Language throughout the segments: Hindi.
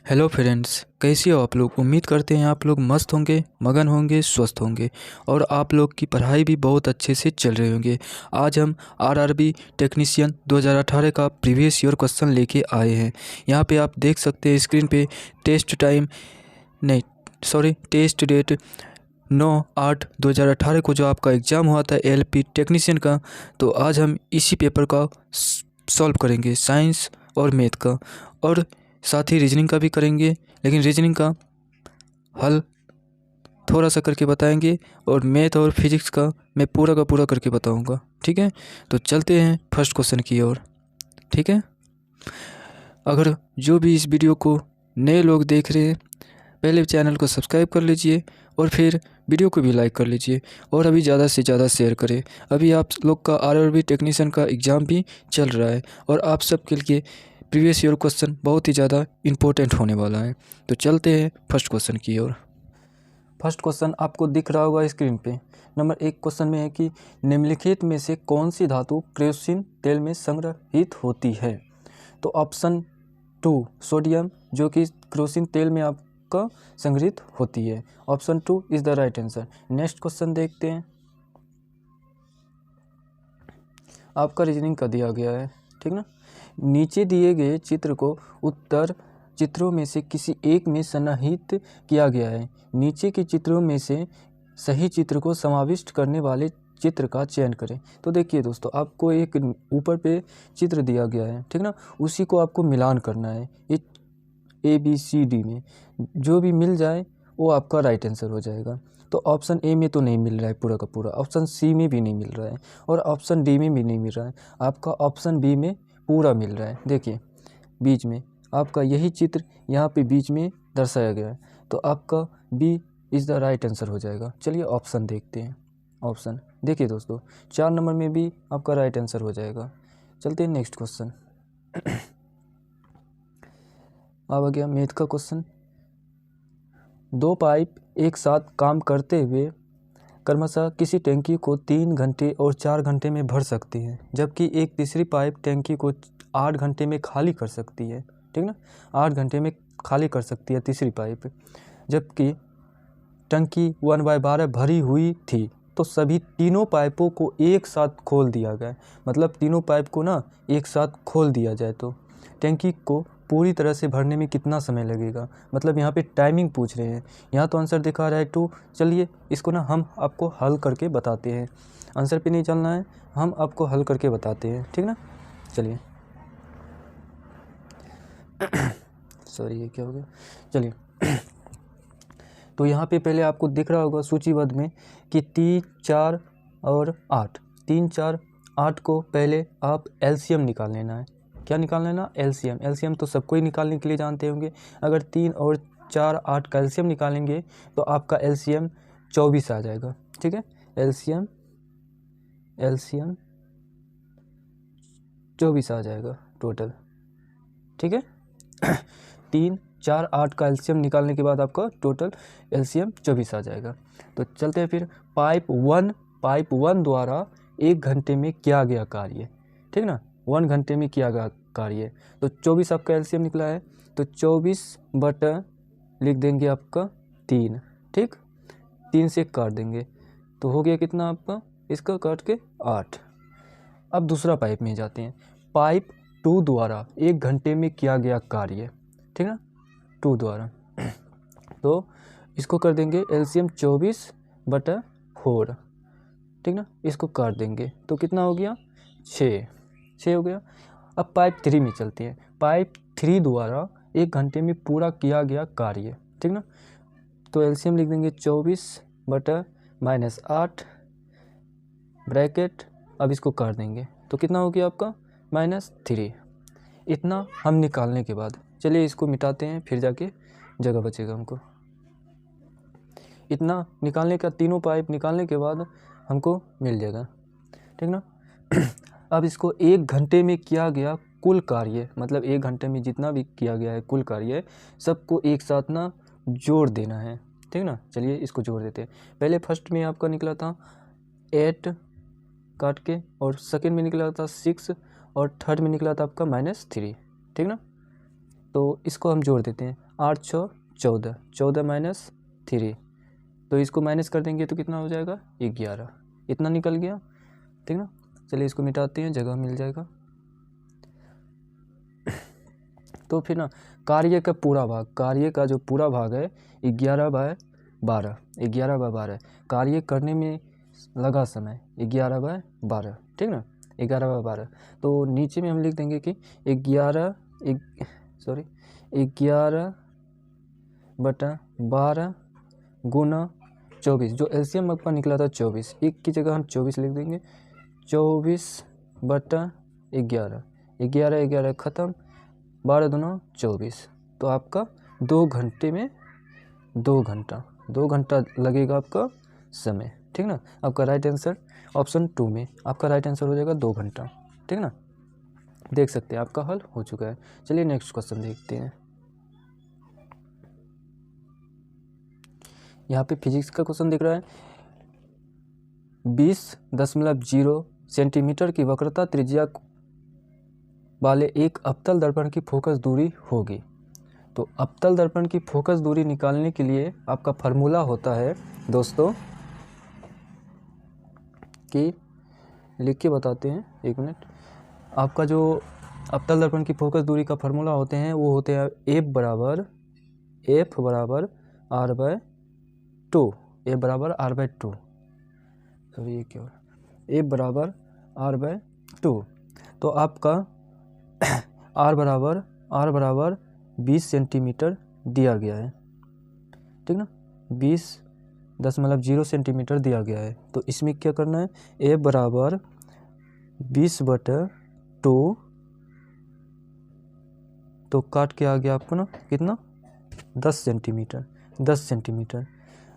हेलो फ्रेंड्स, कैसे हो आप लोग। उम्मीद करते हैं आप लोग मस्त होंगे, मगन होंगे, स्वस्थ होंगे और आप लोग की पढ़ाई भी बहुत अच्छे से चल रहे होंगे। आज हम आरआरबी टेक्नीशियन 2018 का प्रीवियस ईयर क्वेश्चन लेके आए हैं। यहाँ पे आप देख सकते हैं स्क्रीन पे टेस्ट डेट 9/8/2018 को जो आपका एग्ज़ाम हुआ था एलपी टेक्नीशियन का। तो आज हम इसी पेपर का सॉल्व करेंगे, साइंस और मैथ का, और साथ ही रीजनिंग का भी करेंगे। लेकिन रीजनिंग का हल थोड़ा सा करके बताएंगे और मैथ और फिजिक्स का मैं पूरा का पूरा करके बताऊंगा। ठीक है, तो चलते हैं फर्स्ट क्वेश्चन की ओर। ठीक है, अगर जो भी इस वीडियो को नए लोग देख रहे हैं, पहले चैनल को सब्सक्राइब कर लीजिए और फिर वीडियो को भी लाइक कर लीजिए और अभी ज़्यादा से ज़्यादा शेयर करें। अभी आप लोग का आरआरबी टेक्नीशियन का एग्ज़ाम भी चल रहा है और आप सब के लिए प्रीवियस ईयर क्वेश्चन बहुत ही ज़्यादा इम्पोर्टेंट होने वाला है। तो चलते हैं फर्स्ट क्वेश्चन की ओर। फर्स्ट क्वेश्चन आपको दिख रहा होगा स्क्रीन पे। नंबर 1 क्वेश्चन में है कि निम्नलिखित में से कौन सी धातु केरोसिन तेल में संग्रहित होती है। तो ऑप्शन 2 सोडियम, जो कि केरोसिन तेल में आपका संग्रहित होती है। Option 2 is the right answer. Next question देखते हैं। आपका रीजनिंग का दिया गया है, ठीक ना। नीचे दिए गए चित्र को उत्तर चित्रों में से किसी एक में सन्निहित किया गया है। नीचे के चित्रों में से सही चित्र को समाविष्ट करने वाले चित्र का चयन करें। तो देखिए दोस्तों, आपको एक ऊपर पे चित्र दिया गया है, ठीक ना। उसी को आपको मिलान करना है। ये ABCD में जो भी मिल जाए वो आपका राइट आंसर हो जाएगा। तो ऑप्शन ए में तो नहीं मिल रहा है पूरा का पूरा, ऑप्शन सी में भी नहीं मिल रहा है और ऑप्शन डी में भी नहीं मिल रहा है। आपका ऑप्शन बी में पूरा मिल रहा है। देखिए बीच में आपका यही चित्र यहाँ पे बीच में दर्शाया गया है, तो आपका B is the right answer हो जाएगा। चलिए ऑप्शन देखते हैं। ऑप्शन देखिए दोस्तों, 4 नंबर में भी आपका राइट आंसर हो जाएगा। चलते हैं नेक्स्ट क्वेश्चन। अब आ गया मैथ का क्वेश्चन। 2 पाइप एक साथ काम करते हुए क्रमशः किसी टैंकी को 3 घंटे और 4 घंटे में भर सकती है, जबकि एक तीसरी पाइप टैंकी को 8 घंटे में खाली कर सकती है। ठीक ना, 8 घंटे में खाली कर सकती है तीसरी पाइप, जबकि टंकी 1/12 भरी हुई थी। तो सभी तीनों पाइपों को एक साथ खोल दिया गया। मतलब तीनों पाइप को ना एक साथ खोल दिया जाए तो टैंकी को पूरी तरह से भरने में कितना समय लगेगा। मतलब यहाँ पे टाइमिंग पूछ रहे हैं। यहाँ तो आंसर दिखा रहा है 2। चलिए इसको ना हम आपको हल करके बताते हैं। आंसर पे नहीं चलना है, हम आपको हल करके बताते हैं, ठीक ना। चलिए सॉरी ये क्या हो गया। चलिए तो यहाँ पे पहले आपको दिख रहा होगा सूचीबद्ध में कि 3, 4 और 8, 3, 4, 8 को पहले आप LCM निकाल लेना है। क्या निकाल लेना? LCM तो सबको ही निकालने के लिए जानते होंगे। अगर 3 और 4, 8 का LCM निकालेंगे तो आपका LCM 24 आ जाएगा। ठीक है, LCM 24 आ जाएगा टोटल। ठीक है 3, 4, 8 का LCM निकालने के बाद आपका टोटल LCM 24 आ जाएगा। तो चलते हैं फिर। पाइप 1 द्वारा 1 घंटे में किया गया कार्य, ठीक ना, 1 घंटे में किया गया कार्य। तो 24 आपका LCM निकला है, तो 24 बटा लिख देंगे आपका 3। ठीक, 3 से काट देंगे तो हो गया कितना आपका, इसका काट के 8। अब दूसरा पाइप में जाते हैं। पाइप 2 द्वारा 1 घंटे में किया गया कार्य, ठीक है 2 द्वारा। तो इसको कर देंगे LCM 24 बटा 4, ठीक ना। इसको काट देंगे तो कितना हो गया, 6 हो गया। अब पाइप 3 में चलते हैं। पाइप 3 द्वारा 1 घंटे में पूरा किया गया कार्य, ठीक ना। तो LCM लिख देंगे 24 बटा -8 ब्रैकेट। अब इसको काट देंगे तो कितना हो गया आपका, -3। इतना हम निकालने के बाद चलिए इसको मिटाते हैं, फिर जाके जगह बचेगा हमको। इतना निकालने का, तीनों पाइप निकालने के बाद हमको मिल जाएगा, ठीक ना। अब इसको 1 घंटे में किया गया कुल कार्य, मतलब 1 घंटे में जितना भी किया गया है कुल कार्य, सबको एक साथ ना जोड़ देना है, ठीक ना। चलिए इसको जोड़ देते हैं। पहले फर्स्ट में आपका निकला था 8 काट के, और सेकेंड में निकला था 6, और थर्ड में निकला था आपका -3, ठीक ना। तो इसको हम जोड़ देते हैं। 8 6 14, 14 माइनस 3, तो इसको माइनस कर देंगे तो कितना हो जाएगा 11, इतना निकल गया, ठीक ना। चलिए इसको मिटाते हैं, जगह मिल जाएगा। तो फिर ना कार्य का पूरा भाग, कार्य का जो पूरा भाग है 11/12, 11/12, कार्य करने में लगा समय 11/12, ठीक ना, 11/12। तो नीचे में हम लिख देंगे कि 11/12 गुना 24, जो एलसीएम आपका निकला था 24, एक की जगह हम 24 लिख देंगे, 24/11, 11 ख़त्म, 12 दूना 24, तो आपका 2 घंटे में 2 घंटा लगेगा आपका समय, ठीक ना। आपका राइट आंसर ऑप्शन 2 में आपका राइट आंसर हो जाएगा 2 घंटा, ठीक ना। देख सकते हैं आपका हल हो चुका है। चलिए नेक्स्ट क्वेश्चन देखते हैं। यहाँ पे फिजिक्स का क्वेश्चन दिख रहा है, 20.0 सेंटीमीटर की वक्रता त्रिज्या वाले एक अवतल दर्पण की फोकस दूरी होगी। तो अवतल दर्पण की फोकस दूरी निकालने के लिए आपका फार्मूला होता है दोस्तों, कि लिख के बताते हैं, 1 मिनट। आपका जो अवतल दर्पण की फोकस दूरी का फार्मूला होते हैं वो होते हैं F बराबर R/2, F बराबर R/2, सॉरी ये क्या हो रहा है, F बराबर R/2। तो आपका R बराबर 20 सेंटीमीटर दिया गया है, ठीक ना, 20.0 सेंटीमीटर दिया गया है। तो इसमें क्या करना है, F बराबर 20/2, तो काट के आ गया आपको ना कितना, 10 सेंटीमीटर।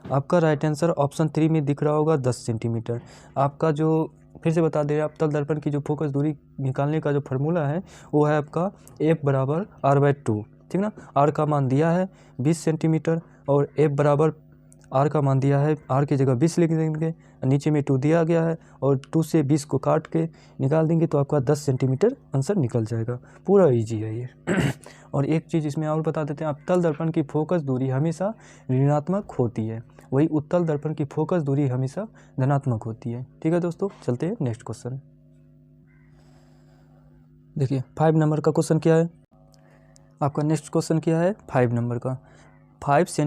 आपका राइट आंसर ऑप्शन 3 में दिख रहा होगा 10 सेंटीमीटर। आपका जो फिर से बता दे रहे अवतल दर्पण की जो फोकस दूरी निकालने का जो फार्मूला है वो है आपका F बराबर R/2, ठीक ना। R का मान दिया है 20 सेंटीमीटर और F बराबर R का मान दिया है, R की जगह 20 लिख देंगे, नीचे में 2 दिया गया है और 2 से 20 को काट के निकाल देंगे तो आपका 10 सेंटीमीटर आंसर निकल जाएगा। पूरा इजी है ये। और एक चीज़ इसमें और बता देते हैं, अवतल दर्पण की फोकस दूरी हमेशा ऋणात्मक होती है, वही उत्तल दर्पण की फोकस दूरी हमेशा धनात्मक होती है। ठीक है दोस्तों, चलते हैं नेक्स्ट क्वेश्चन। देखिए 5 नंबर का क्वेश्चन क्या है, आपका नेक्स्ट क्वेश्चन क्या है 5 नंबर का। 5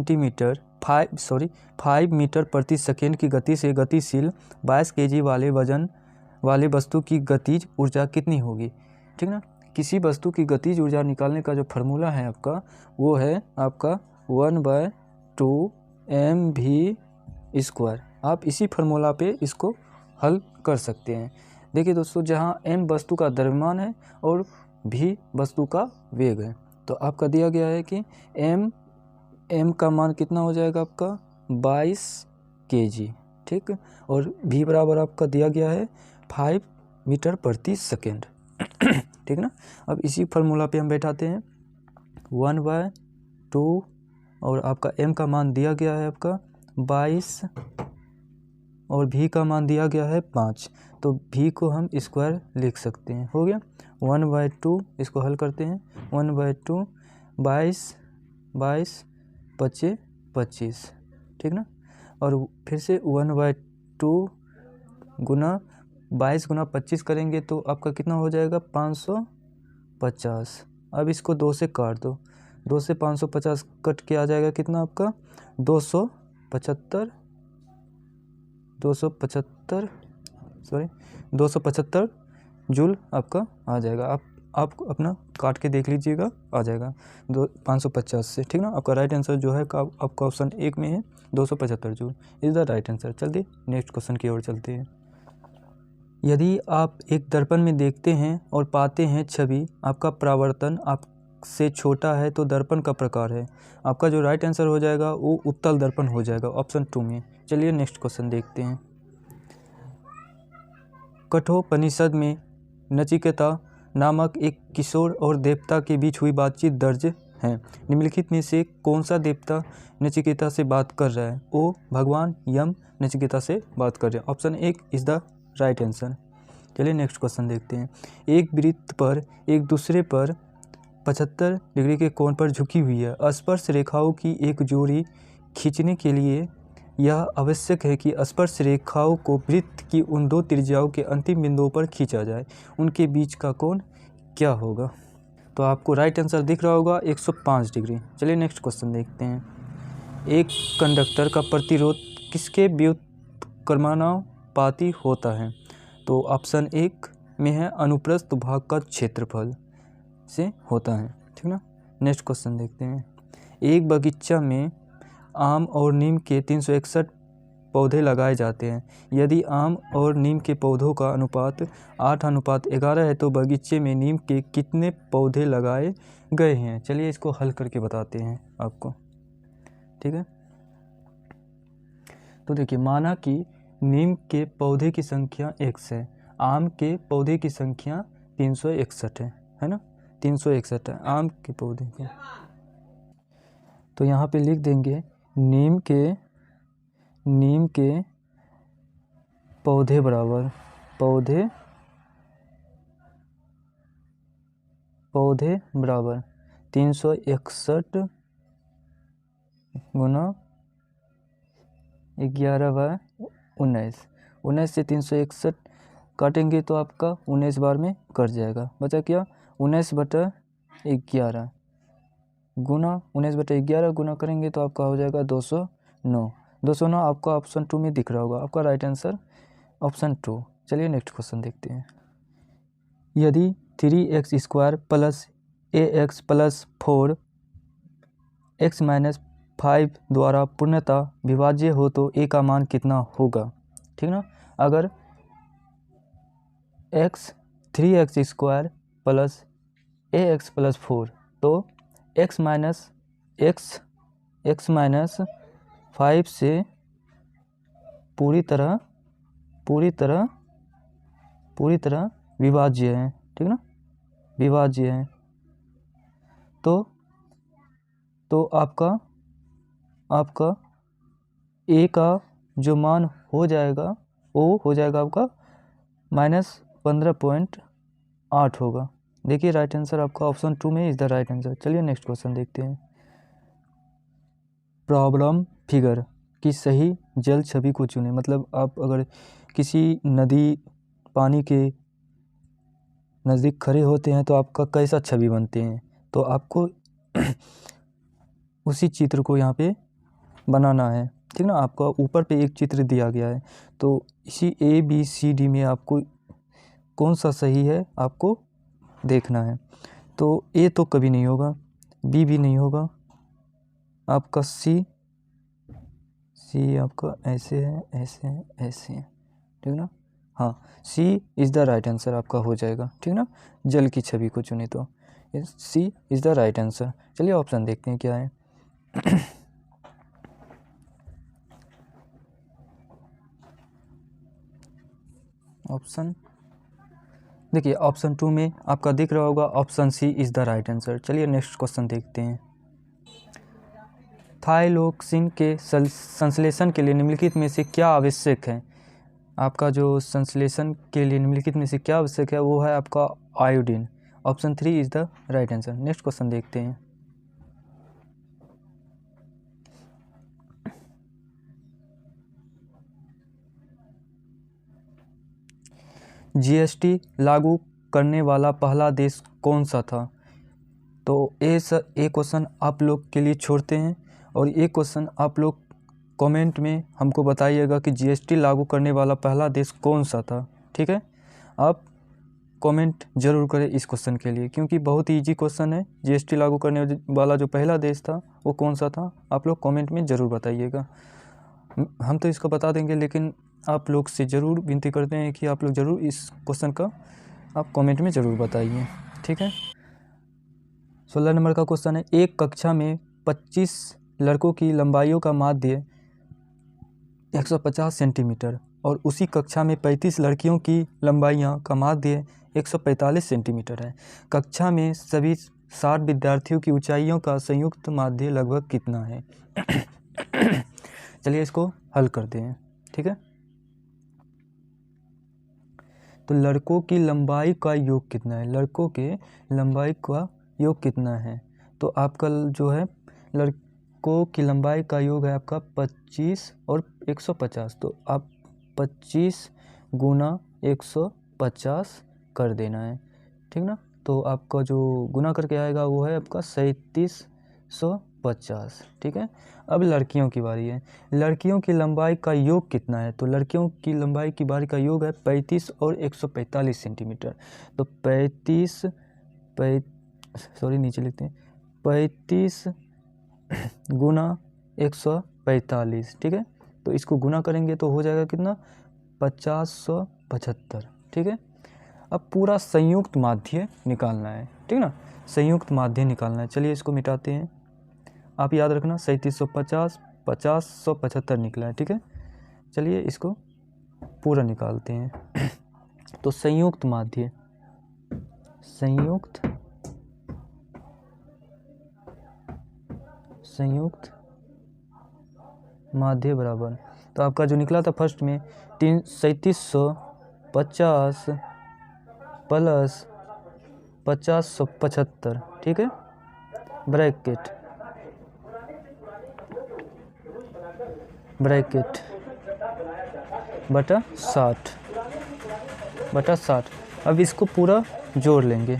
मीटर प्रति सेकेंड की गति से गतिशील 22 kg वाले वजन वाले वस्तु की गतिज ऊर्जा कितनी होगी, ठीक ना। किसी वस्तु की गतिज ऊर्जा निकालने का जो फार्मूला है आपका वो है आपका 1/2 mv²। आप इसी फार्मूला पे इसको हल कर सकते हैं। देखिए दोस्तों, जहाँ m वस्तु का द्रव्यमान है और v वस्तु का वेग है, तो आपका दिया गया है कि m का मान कितना हो जाएगा आपका 22 kg, ठीक। और v बराबर आपका दिया गया है 5 मीटर प्रति सेकेंड, ठीक ना। अब इसी फार्मूला पे हम बैठाते हैं 1/2 और आपका m का मान दिया गया है आपका 22 और v का मान दिया गया है 5, तो v को हम स्क्वायर लिख सकते हैं। हो गया 1/2, इसको हल करते हैं 1/2 22 25 25, ठीक ना। और फिर से 1/2 गुना 22 गुना 25 करेंगे तो आपका कितना हो जाएगा 550। अब इसको 2 से काट दो, 2 से 550 कट के आ जाएगा कितना आपका 275 जूल आपका आ जाएगा। आप अपना काट के देख लीजिएगा, आ जाएगा 550 से, ठीक ना। आपका राइट आंसर जो है आपका ऑप्शन 1 में है 275 joule is the right answer. चलिए नेक्स्ट क्वेश्चन की ओर चलते हैं। यदि आप एक दर्पण में देखते हैं और पाते हैं छवि आपका परावर्तन आपसे छोटा है तो दर्पण का प्रकार है। आपका जो राइट आंसर हो जाएगा वो उत्तल दर्पण हो जाएगा ऑप्शन 2 में। चलिए नेक्स्ट क्वेश्चन देखते हैं। कठोपनिषद में नचिकेता नामक एक किशोर और देवता के बीच हुई बातचीत दर्ज है। निम्नलिखित में से कौन सा देवता नचिकेता से बात कर रहा है। ओ भगवान यम नचिकेता से बात कर रहे हैं। Option 1 is the right answer. चलिए नेक्स्ट क्वेश्चन देखते हैं। एक वृत्त पर एक दूसरे पर 75 डिग्री के कोण पर झुकी हुई है। स्पर्श रेखाओं की एक जोड़ी खींचने के लिए यह आवश्यक है कि स्पर्श रेखाओं को वृत्त की उन दो त्रिज्याओं के अंतिम बिंदुओं पर खींचा जाए। उनके बीच का कोण क्या होगा? तो आपको राइट आंसर दिख रहा होगा 105 डिग्री। चलिए नेक्स्ट क्वेश्चन देखते हैं। एक कंडक्टर का प्रतिरोध किसके व्युत्क्रमानुपाती होता है? तो ऑप्शन 1 में है अनुप्रस्थ भाग का क्षेत्रफल से होता है, ठीक ना। नेक्स्ट क्वेश्चन देखते हैं। एक बगीचा में आम और नीम के 361 पौधे लगाए जाते हैं। यदि आम और नीम के पौधों का अनुपात 8:11 है तो बगीचे में नीम के कितने पौधे लगाए गए हैं? चलिए इसको हल करके बताते हैं आपको, ठीक है। तो देखिए, माना कि नीम के पौधे की संख्या x है, आम के पौधे की संख्या 361 है ना, 361 है आम के पौधे की। तो यहाँ पे लिख देंगे नीम के पौधे बराबर पौधे बराबर 361 गुना 11/19। 19 से 361 काटेंगे तो आपका 19 बार में कट जाएगा। बचा क्या? 19/11 गुना 19/11 गुना करेंगे तो आपका हो जाएगा 209। 209 आपका ऑप्शन 2 में दिख रहा होगा। आपका राइट आंसर ऑप्शन 2। चलिए नेक्स्ट क्वेश्चन देखते हैं। यदि 3x² plus ax plus 4x minus 5 द्वारा पूर्णतः विभाज्य हो तो a का मान कितना होगा? ठीक ना। अगर 3x² प्लस ax प्लस 4 तो x माइनस 5 से पूरी तरह विभाज्य है, ठीक ना, विभाज्य है। तो आपका a का जो मान हो जाएगा वो हो जाएगा आपका -15.8 होगा। देखिए राइट आंसर आपका ऑप्शन 2 में इज द राइट आंसर। चलिए नेक्स्ट क्वेश्चन देखते हैं। प्रॉब्लम फिगर की सही जल छवि को चुनें। मतलब आप अगर किसी नदी पानी के नज़दीक खड़े होते हैं तो आपका कैसा छवि बनते हैं, तो आपको उसी चित्र को यहाँ पे बनाना है, ठीक ना। आपका ऊपर पे एक चित्र दिया गया है तो इसी ABCD में आपको कौन सा सही है आपको देखना है। तो A तो कभी नहीं होगा, B भी नहीं होगा, आपका C आपका ऐसे है, ऐसे है, ऐसे है, ठीक ना। हाँ, C is the right answer आपका हो जाएगा, ठीक ना। जल की छवि को चुने तो C is the right answer. चलिए ऑप्शन देखते हैं क्या है। ऑप्शन देखिए, ऑप्शन 2 में आपका दिख रहा होगा option C is the right answer. चलिए नेक्स्ट क्वेश्चन देखते हैं। थाइरोक्सिन के संश्लेषण के लिए निम्नलिखित में से क्या आवश्यक है? आपका जो संश्लेषण के लिए निम्नलिखित में से क्या आवश्यक है वो है आपका iodine. Option 3 is the right answer. Next question देखते हैं। GST लागू करने वाला पहला देश कौन सा था? तो ये क्वेश्चन आप लोग के लिए छोड़ते हैं और ये क्वेश्चन आप लोग कमेंट में हमको बताइएगा कि GST लागू करने वाला पहला देश कौन सा था, ठीक है। आप कमेंट जरूर करें इस क्वेश्चन के लिए क्योंकि बहुत ही ईजी क्वेश्चन है। GST लागू करने वाला जो पहला देश था वो कौन सा था, आप लोग कमेंट में ज़रूर बताइएगा। हम तो इसको बता देंगे लेकिन आप लोग से ज़रूर विनती करते हैं कि आप लोग ज़रूर इस क्वेश्चन का आप कमेंट में ज़रूर बताइए, ठीक है। 16 नंबर का क्वेश्चन है। एक कक्षा में 25 लड़कों की लंबाइयों का माध्य 150 सेंटीमीटर और उसी कक्षा में 35 लड़कियों की लंबाइयाँ का माध्य 145 सेंटीमीटर है। कक्षा में सभी 60 विद्यार्थियों की ऊंचाइयों का संयुक्त माध्य लगभग कितना है? चलिए इसको हल करते हैं, ठीक है। तो लड़कों की लंबाई का योग कितना है? लड़कों के लंबाई का योग कितना है, तो आपका जो है लड़कों की लंबाई का योग है आपका 25 और 150, तो आप 25 गुना 150 कर देना है, ठीक ना। तो आपका जो गुना करके आएगा वो है आपका 3750, ठीक है। अब लड़कियों की बारी है। लड़कियों की लंबाई का योग कितना है, तो लड़कियों की लंबाई की बारी का योग है 35 और 145 सेंटीमीटर। तो 35 गुना 145, ठीक है। तो इसको गुना करेंगे तो हो जाएगा कितना, 5075, ठीक है। अब पूरा संयुक्त माध्य निकालना है, ठीक ना, संयुक्त माध्य निकालना है। चलिए इसको मिटाते हैं। आप याद रखना 3750 5075 निकला है, ठीक है। चलिए इसको पूरा निकालते हैं। तो संयुक्त माध्य बराबर, तो आपका जो निकला था फर्स्ट में 3750 प्लस 5075, ठीक है, ब्रैकेट बटा 60। अब इसको पूरा जोड़ लेंगे।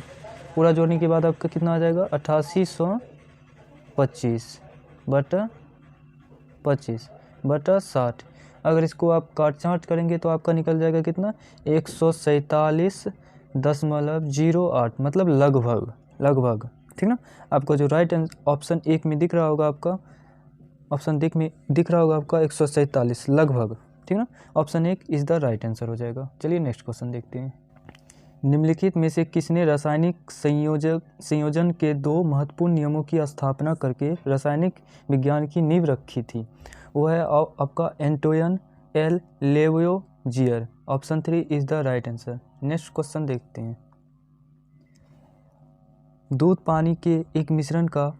पूरा जोड़ने के बाद आपका कितना आ जाएगा, 8825 बटा 25 बटा 60। अगर इसको आप काट छाँट करेंगे तो आपका निकल जाएगा कितना, 147.08, मतलब लगभग, ठीक ना। आपको जो राइट ऑप्शन एक में दिख रहा होगा आपका, ऑप्शन दिख रहा होगा आपका 147 लगभग, ठीक ना। ऑप्शन एक इज़ द राइट आंसर हो जाएगा। चलिए नेक्स्ट क्वेश्चन देखते हैं। निम्नलिखित में से किसने रासायनिक संयोजन के दो महत्वपूर्ण नियमों की स्थापना करके रासायनिक विज्ञान की नींव रखी थी? वो है आपका Antoine L Lavoisier. Option 3 is the right answer. Next question देखते हैं। दूध पानी के एक मिश्रण का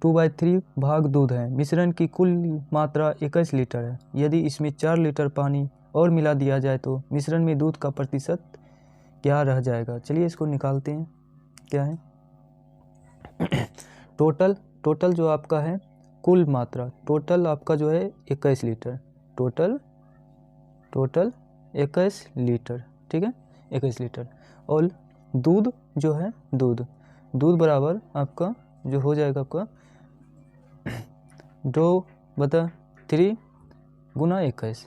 2/3 भाग दूध है। मिश्रण की कुल मात्रा 21 लीटर है। यदि इसमें 4 लीटर पानी और मिला दिया जाए तो मिश्रण में दूध का प्रतिशत क्या रह जाएगा? चलिए इसको निकालते हैं। क्या है टोटल जो आपका है कुल मात्रा, टोटल आपका जो है 21 लीटर, टोटल 21 लीटर, ठीक है, 21 लीटर। और दूध जो है दूध बराबर आपका जो हो जाएगा आपका 2/3 गुना 21,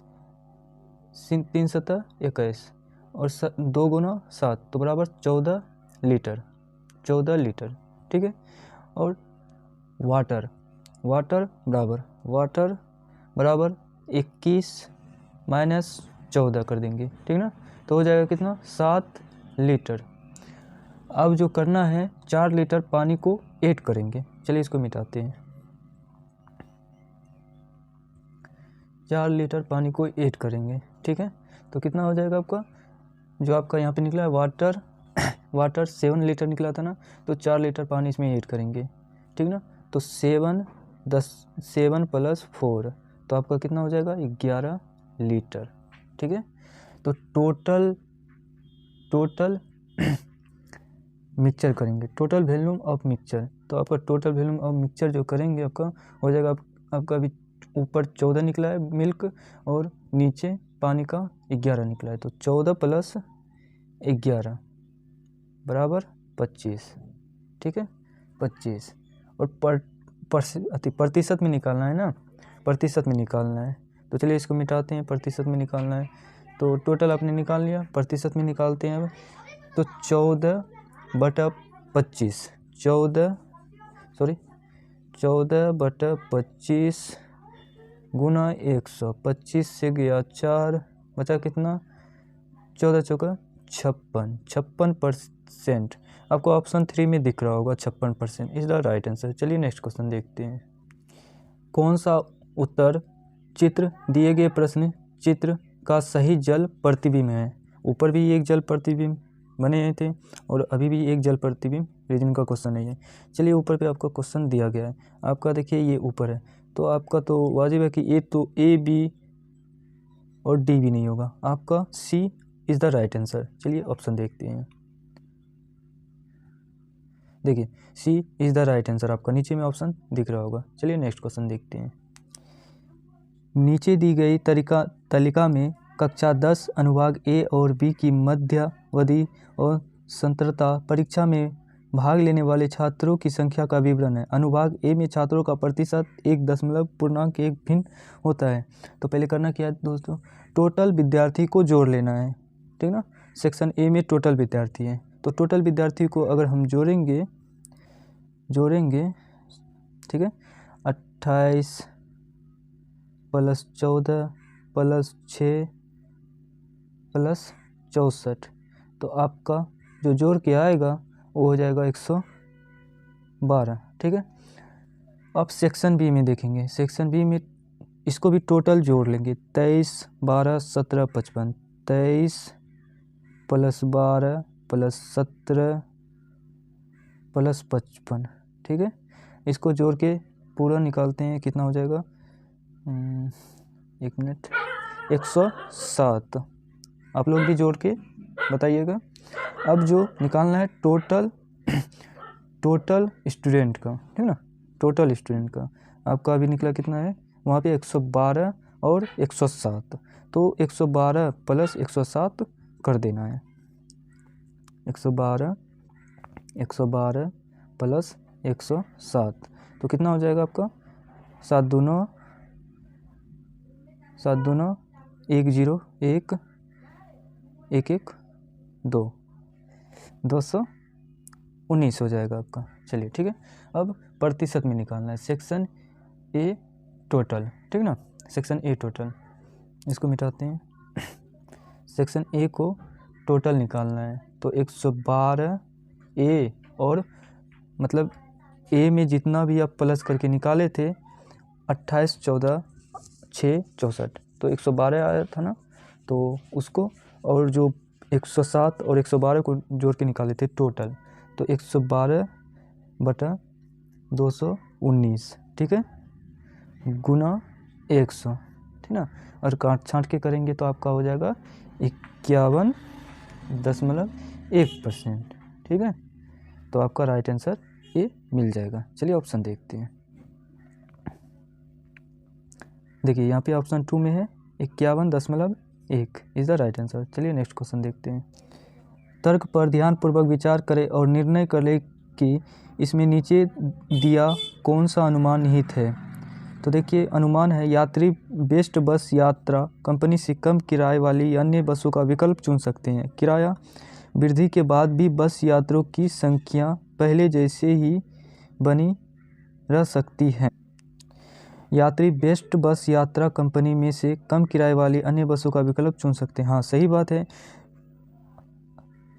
3 सतह 21 और 2 गुना 7 तो बराबर 14 लीटर, ठीक है। और वाटर बराबर 21 माइनस 14 कर देंगे, ठीक ना, तो हो जाएगा कितना, 7 लीटर। अब जो करना है 4 लीटर पानी को ऐड करेंगे। चलिए इसको मिटाते हैं। 4 लीटर पानी को ऐड करेंगे, ठीक है, तो कितना हो जाएगा आपका, जो आपका यहाँ पे निकला है वाटर 7 लीटर निकला था ना, तो 4 लीटर पानी इसमें ऐड करेंगे, ठीक ना। तो 7 + 4 तो आपका कितना हो जाएगा, 11 लीटर, ठीक है। तो टोटल मिक्सचर करेंगे, टोटल वॉल्यूम ऑफ मिक्सचर, तो आपका टोटल वॉल्यूम ऑफ मिक्सचर जो करेंगे आपका हो जाएगा, आपका अभी ऊपर 14 निकला है मिल्क और नीचे पानी का 11 निकला है, तो 14 + 11 बराबर 25, ठीक है, 25। और प्रतिशत में निकालना है ना, प्रतिशत में निकालना है, तो चलिए इसको मिटाते हैं। प्रतिशत में निकालना है तो टोटल आपने निकाल लिया, प्रतिशत में निकालते हैं अब, तो 14/25 14/25 गुना 100, 25 से गया 4 बचा कितना, 14 चौका 56% आपको ऑप्शन 3 में दिख रहा होगा, 56% इज द राइट आंसर। चलिए नेक्स्ट क्वेश्चन देखते हैं। कौन सा उत्तर चित्र दिए गए प्रश्न चित्र का सही जल प्रतिबिंब है? ऊपर भी एक जल प्रतिबिंब बने थे और अभी भी एक जल प्रतिबिंब, रीजनिंग का क्वेश्चन है ये। चलिए ऊपर पे आपका क्वेश्चन दिया गया है, आपका देखिए ये ऊपर है, तो आपका तो वाजिब है कि ए बी और डी भी नहीं होगा, आपका सी इज़ द राइट आंसर। चलिए ऑप्शन देखते हैं। देखिए सी इज़ द राइट आंसर, आपका नीचे में ऑप्शन दिख रहा होगा। चलिए नेक्स्ट क्वेश्चन देखते हैं। नीचे दी गई तालिका में कक्षा 10 अनुभाग ए और बी की मध्यावधि और स्वतंत्रता परीक्षा में भाग लेने वाले छात्रों की संख्या का विवरण है। अनुभाग ए में छात्रों का प्रतिशत 1.1 भिन्न होता है। तो पहले करना क्या है दोस्तों, टोटल विद्यार्थी को जोड़ लेना है, ठीक ना। सेक्शन ए में टोटल विद्यार्थी है, तो टोटल विद्यार्थी को अगर हम जोड़ेंगे, ठीक है, 28 + 14 + 6 + 64, तो आपका जो जोड़ के आएगा वो हो जाएगा 112, ठीक है। अब सेक्शन बी में देखेंगे, सेक्शन बी में इसको भी टोटल जोड़ लेंगे, 23 12 17 55, 23 + 12 + 17 + 55, ठीक है। इसको जोड़ के पूरा निकालते हैं, कितना हो जाएगा, 1 मिनट, 107। आप लोग भी जोड़ के बताइएगा। अब जो निकालना है टोटल स्टूडेंट का, ठीक ना, टोटल स्टूडेंट का आपका अभी निकला कितना है, वहाँ पे 112 और 107, तो 112 + 107 कर देना है, 112 + 107, तो कितना हो जाएगा आपका, 7 दूना 1 0 1 1 1 2, 219 हो जाएगा आपका। चलिए ठीक है। अब प्रतिशत में निकालना है, सेक्शन ए टोटल, ठीक ना, सेक्शन ए टोटल, इसको मिटाते हैं। सेक्शन ए को टोटल निकालना है, तो 112 ए और मतलब ए में जितना भी आप प्लस करके निकाले थे 28 14 6 64, तो 112 आया था ना, तो उसको और जो 107 और 112 को जोड़ के निकाले थे टोटल, तो 112/219, ठीक है, गुना 100, ठीक ना, और काट छाँट के करेंगे तो आपका हो जाएगा 51.1%, ठीक है। तो आपका राइट आंसर ये मिल जाएगा। चलिए ऑप्शन देखते हैं। देखिए यहाँ पे ऑप्शन 2 में है 51.1 इज़ द राइट आंसर। चलिए नेक्स्ट क्वेश्चन देखते हैं। तर्क पर ध्यानपूर्वक विचार करें और निर्णय करें कि इसमें नीचे दिया कौन सा अनुमान निहित है। तो देखिए अनुमान है, यात्री बेस्ट बस यात्रा कंपनी से कम किराए वाली अन्य बसों का विकल्प चुन सकते हैं। किराया वृद्धि के बाद भी बस यात्रियों की संख्या पहले जैसे ही बनी रह सकती है। यात्री बेस्ट बस यात्रा कंपनी में से कम किराए वाली अन्य बसों का विकल्प चुन सकते हैं। हाँ सही बात है,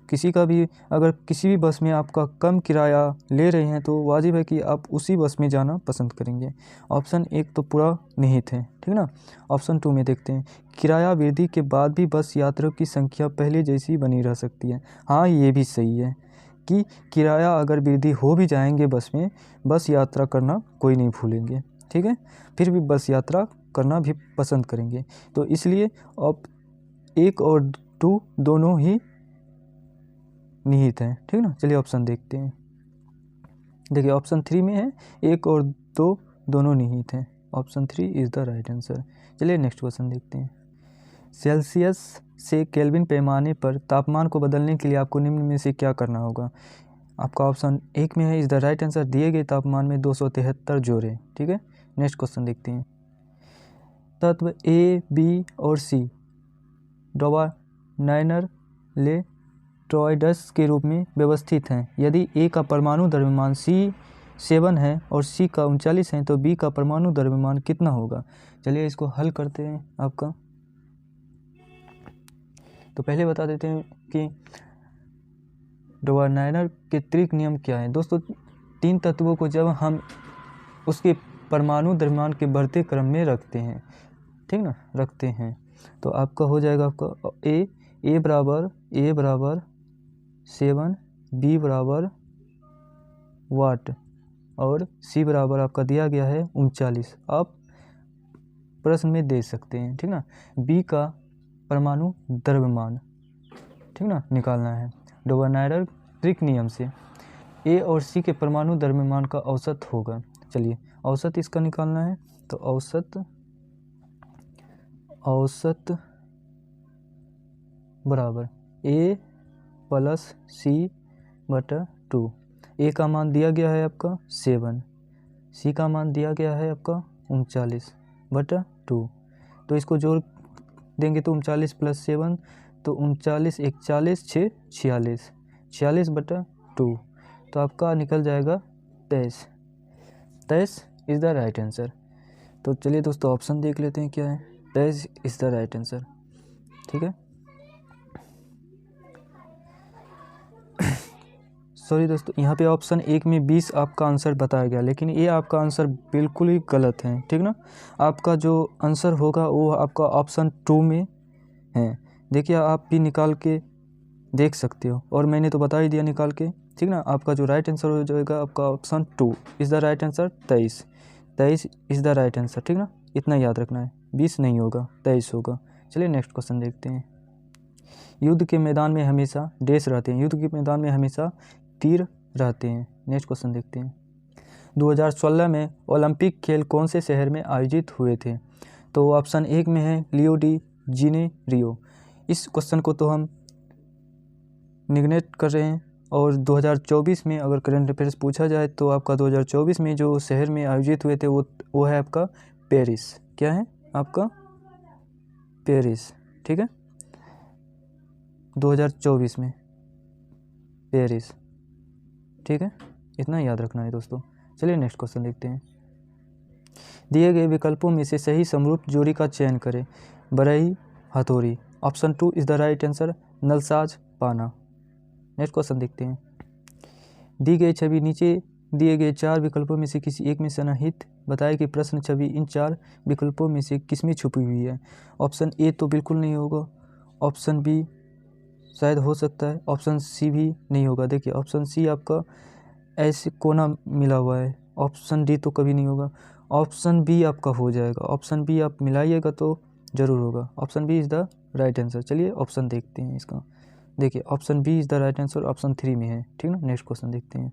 किसी का भी अगर किसी भी बस में आपका कम किराया ले रहे हैं तो वाजिब है कि आप उसी बस में जाना पसंद करेंगे। ऑप्शन 1 तो पूरा निहित है, ठीक ना। ऑप्शन 2 में देखते हैं, किराया वृद्धि के बाद भी बस यात्रियों की संख्या पहले जैसी बनी रह सकती है। हाँ ये भी सही है कि किराया अगर वृद्धि हो भी जाएंगे बस में, बस यात्रा करना कोई नहीं भूलेंगे, ठीक है, फिर भी बस यात्रा करना भी पसंद करेंगे। तो इसलिए अब 1 और 2 दोनों ही निहित है, ठीक ना। चलिए ऑप्शन देखते हैं। देखिए ऑप्शन 3 में है 1 और 2 दोनों निहित हैं। Option 3 is the right answer. चलिए नेक्स्ट क्वेश्चन देखते हैं। सेल्सियस से केल्विन पैमाने पर तापमान को बदलने के लिए आपको निम्न में से क्या करना होगा। आपका ऑप्शन 1 में है इज़ द राइट आंसर, दिए गए तापमान में 273 जोड़ें, ठीक है। नेक्स्ट क्वेश्चन देखते हैं। तत्व ए बी और सी डोवानाइनर इलेक्ट्रोड्स के रूप में व्यवस्थित हैं। यदि ए का परमाणु द्रव्यमान C7 है और सी का 39 है तो बी का परमाणु द्रव्यमान कितना होगा। चलिए इसको हल करते हैं आपका। तो पहले बता देते हैं कि डोवानाइनर के त्रिक नियम क्या है। दोस्तों 3 तत्वों को जब हम उसके परमाणु द्रव्यमान के बढ़ते क्रम में रखते हैं, ठीक ना, रखते हैं, तो आपका हो जाएगा आपका ए बराबर 7, बी बराबर वाट और सी बराबर आपका दिया गया है 39। आप प्रश्न में दे सकते हैं, ठीक ना। बी का परमाणु द्रव्यमान, ठीक ना, निकालना है डोवानाइनर त्रिक नियम से। ए और सी के परमाणु द्रव्यमान का औसत होगा। चलिए औसत इसका निकालना है, तो औसत बराबर ए प्लस सी बटा 2। ए का मान दिया गया है आपका 7, सी का मान दिया गया है आपका 39 बटा 2। तो इसको जोड़ देंगे तो 39 प्लस 7, तो 39 41 6 46, 46 बटा 2, तो आपका निकल जाएगा 23। 23 इज़ द राइट आंसर। तो चलिए दोस्तों ऑप्शन देख लेते हैं क्या है। 23 इज़ द राइट आंसर। ठीक है, सॉरी दोस्तों, यहाँ पे ऑप्शन 1 में 20 आपका आंसर बताया गया, लेकिन ये आपका आंसर बिल्कुल ही गलत है। ठीक ना, आपका जो आंसर होगा वो आपका ऑप्शन 2 में है। देखिए आप भी निकाल के देख सकते हो, और मैंने तो बता ही दिया निकाल के। ठीक ना, आपका जो राइट आंसर हो जाएगा आपका option 2 is the right answer. 23 is the right answer. ठीक ना, इतना याद रखना है, 20 नहीं होगा, 23 होगा। चलिए नेक्स्ट क्वेश्चन देखते हैं। युद्ध के मैदान में हमेशा डैश रहते हैं, युद्ध के मैदान में हमेशा तीर रहते हैं। नेक्स्ट क्वेश्चन देखते हैं। 2016 में ओलंपिक खेल कौन से शहर में आयोजित हुए थे? तो ऑप्शन 1 में है लियो डी जेनेरियो। इस क्वेश्चन को तो हम निग्नेट कर रहे हैं, और 2024 में अगर करंट अफेयर्स पूछा जाए तो आपका 2024 में जो शहर में आयोजित हुए थे वो है आपका पेरिस। क्या है आपका? पेरिस। ठीक है, 2024 में पेरिस। ठीक है, इतना याद रखना है दोस्तों। चलिए नेक्स्ट क्वेश्चन देखते हैं। दिए गए विकल्पों में से सही समरूप जोड़ी का चयन करें। बरही हथौड़ी। Option 2 is the right answer. नलसाज पाना। नेक्स्ट क्वेश्चन देखते हैं। दी गई छवि नीचे दिए गए 4 विकल्पों में से किसी एक में सन्निहित बताए कि प्रश्न छवि इन 4 विकल्पों में से किसमें छुपी हुई है। ऑप्शन ए तो बिल्कुल नहीं होगा, ऑप्शन बी शायद हो सकता है, ऑप्शन सी भी नहीं होगा। देखिए ऑप्शन सी आपका ऐसे कोना मिला हुआ है, ऑप्शन डी तो कभी नहीं होगा, ऑप्शन बी आपका हो जाएगा। ऑप्शन बी आप मिलाइएगा तो ज़रूर होगा। Option B is the right answer. चलिए ऑप्शन देखते हैं इसका। देखिए option B is the right answer, option 3 में है। ठीक ना, नेक्स्ट क्वेश्चन देखते हैं।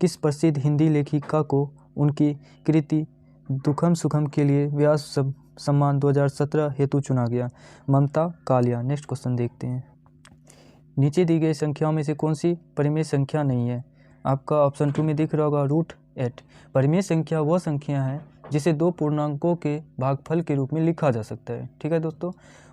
किस प्रसिद्ध हिंदी लेखिका को उनकी कृति दुखम सुखम के लिए व्यास सम्मान 2017 हेतु चुना गया? ममता कालिया। नेक्स्ट क्वेश्चन देखते हैं। नीचे दी गई संख्याओं में से कौन सी परिमेय संख्या नहीं है? आपका ऑप्शन 2 में दिख रहा होगा √8। परिमेय संख्या वह संख्या है जिसे 2 पूर्णांकों के भागफल के रूप में लिखा जा सकता है। ठीक है दोस्तों,